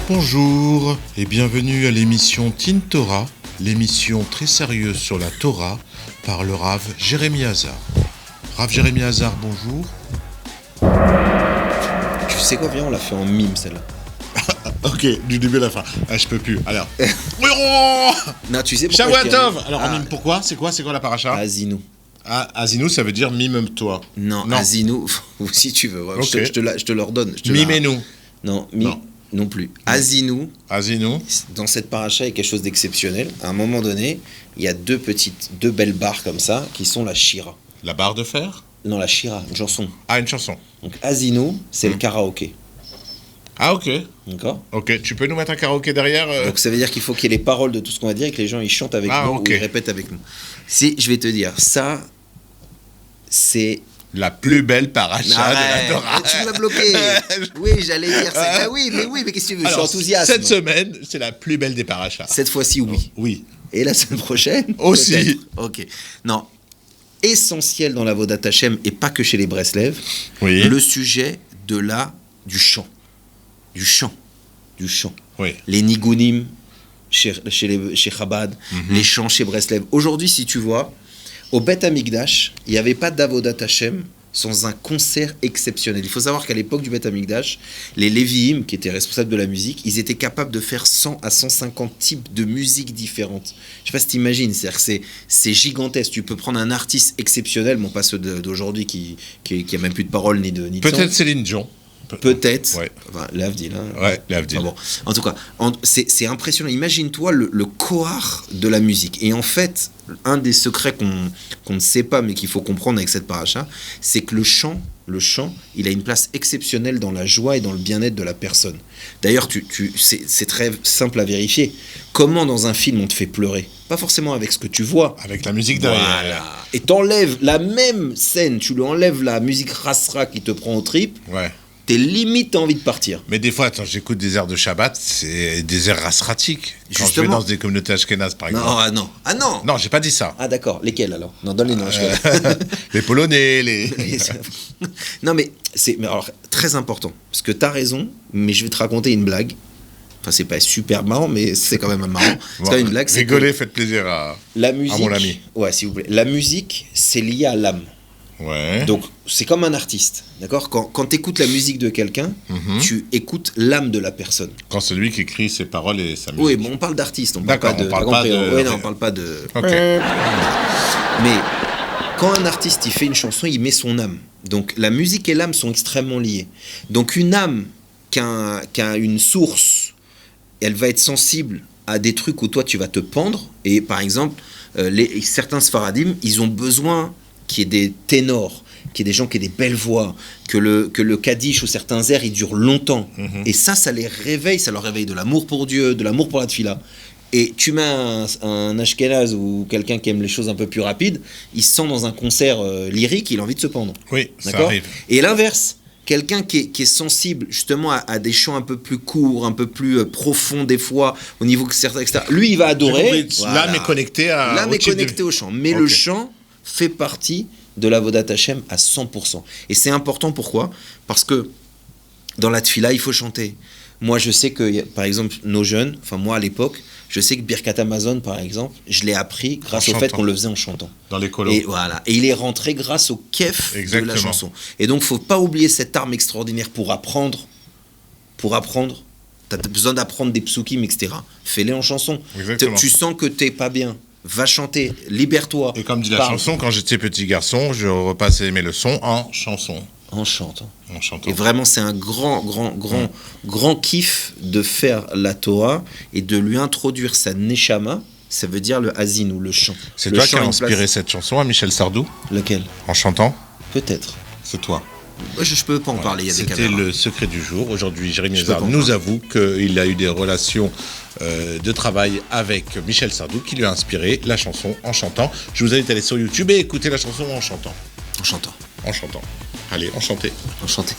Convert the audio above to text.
Bonjour et bienvenue à l'émission Tin Torah, l'émission très sérieuse sur la Torah par le Rav Jérémie Hazar. Rav Jérémie Hazar, bonjour. Tu sais quoi, viens, on l'a fait en mime celle-là. Ok, du début à la fin. Ah, je peux plus. Alors. Non, tu sais pourquoi Shavuatov. Alors, en mime, pourquoi C'est quoi la paracha? Azinu. Ah, Azinu, ça veut dire mime-toi. Non. Azinu, ou si tu veux. Ouais, Okay. je te l'ordonne. Mimez-nous. Non plus. Azinu, dans cette paracha, il y a quelque chose d'exceptionnel. À un moment donné, il y a deux belles barres comme ça, qui sont la shira. La barre de fer? Non, la shira, une chanson. Ah, une chanson. Donc Azinu, c'est le karaoké. Ah, ok. D'accord. Ok, tu peux nous mettre un karaoké derrière Donc ça veut dire qu'il faut qu'il y ait les paroles de tout ce qu'on va dire et que les gens ils chantent avec nous ou ils répètent avec nous. Si, je vais te dire, ça, c'est... la plus belle paracha de la Torah. Tu m'as bloqué. Oui, j'allais dire ça. Ah oui, mais qu'est-ce que tu veux? Alors, je suis enthousiaste. Cette semaine, c'est la plus belle des parachas. Cette fois-ci, oui. Oui. Et la semaine prochaine aussi. Peut-être. Ok. Non. Essentiel dans la Vodat Hashem, et pas que chez les Breslev, le sujet du chant. Du chant. Oui. Les nigunim chez Chabad, les chants chez Breslev. Aujourd'hui, si tu vois, au Beth Amikdash, il n'y avait pas d'Avodat Hashem sans un concert exceptionnel. Il faut savoir qu'à l'époque du Beth Amikdash, les Lévi'im, qui étaient responsables de la musique, ils étaient capables de faire 100 à 150 types de musique différentes. Je ne sais pas si tu imagines, c'est gigantesque. Tu peux prendre un artiste exceptionnel, bon pas ceux d'aujourd'hui qui a même plus de paroles ni de peut-être Céline Dion. Peut-être. Ouais. Enfin, l'Avdil. Hein. Ouais, l'Avdil. Enfin, bon. En tout cas, c'est impressionnant. Imagine-toi le kohar de la musique. Et en fait, un des secrets qu'on ne sait pas, mais qu'il faut comprendre avec cette paracha, c'est que le chant, il a une place exceptionnelle dans la joie et dans le bien-être de la personne. D'ailleurs, c'est très simple à vérifier. Comment dans un film on te fait pleurer? Pas forcément avec ce que tu vois. Avec la musique derrière. Voilà. Et t'enlèves la même scène, tu lui enlèves la musique rasra qui te prend aux tripes. Ouais. T'es limite envie de partir. Mais des fois, j'écoute des airs de Shabbat, c'est des airs rasratiques. Quand Justement. je vais dans des communautés ashkénazes, par exemple. Non. Non, j'ai pas dit ça. Ah d'accord, lesquels alors? Non, donne les noms. Les Polonais, les... Non mais alors très important, parce que t'as raison, mais je vais te raconter une blague. Enfin, c'est pas super marrant, mais c'est quand même marrant. C'est quand même une blague. Rigolez, faites plaisir à mon ami. Ouais, s'il vous plaît. La musique, c'est lié à l'âme. Ouais. Donc, c'est comme un artiste, d'accord? Quand tu écoutes la musique de quelqu'un, tu écoutes l'âme de la personne. Quand c'est lui qui écrit ses paroles et sa musique. Oui, bon, on parle d'artiste, on parle pas de... on parle pas de... Oui, non, on parle pas de... Ok. Mais quand un artiste, il fait une chanson, il met son âme. Donc, la musique et l'âme sont extrêmement liées. Donc, une âme qui a une source, elle va être sensible à des trucs où toi, tu vas te pendre. Et par exemple, certains Sfaradim, ils ont besoin qu'il y ait des ténors, qu'il y ait des gens qui aient des belles voix, que le Kaddish ou certains airs, ils durent longtemps. Et ça les réveille, ça leur réveille de l'amour pour Dieu, de l'amour pour la tfila. Et tu mets un Ashkenaz ou quelqu'un qui aime les choses un peu plus rapides, il se sent dans un concert lyrique, il a envie de se pendre. Oui, ça arrive. Et l'inverse, quelqu'un qui est sensible justement à des chants un peu plus courts, un peu plus profonds des fois, au niveau de certains, etc. Lui, il va adorer. L'âme est connectée au chant. Mais le chant fait partie de la Vodat Hashem à 100%. Et c'est important, pourquoi? Parce que dans la tfila, il faut chanter. Moi, je sais que, par exemple, nos jeunes, enfin moi à l'époque, je sais que Birkat Amazon, par exemple, je l'ai appris grâce au fait qu'on le faisait en chantant. Dans les colos. Et voilà. Et il est rentré grâce au kef de la chanson. Et donc, il ne faut pas oublier cette arme extraordinaire pour apprendre. Tu as besoin d'apprendre des psukim, etc. Fais-les en chanson. Tu sens que tu n'es pas bien. Va chanter, libère-toi. Et comme dit la chanson, quand j'étais petit garçon, je repassais mes leçons en chanson. En chantant. Et vraiment, c'est un grand kiff de faire la Torah et de lui introduire sa neshama. Ça veut dire le hazin ou le chant. C'est toi qui as inspiré cette chanson à Michel Sardou? Lequel? En chantant? Peut-être. C'est toi. Je peux pas en parler, il y a des caméras. C'était le secret du jour. Aujourd'hui, Jérémie Hazar nous avoue qu'il a eu des relations de travail avec Michel Sardou qui lui a inspiré la chanson en chantant. Je vous invite à aller sur YouTube et écouter la chanson en chantant. En chantant. En chantant. Allez, enchanté. Enchanté.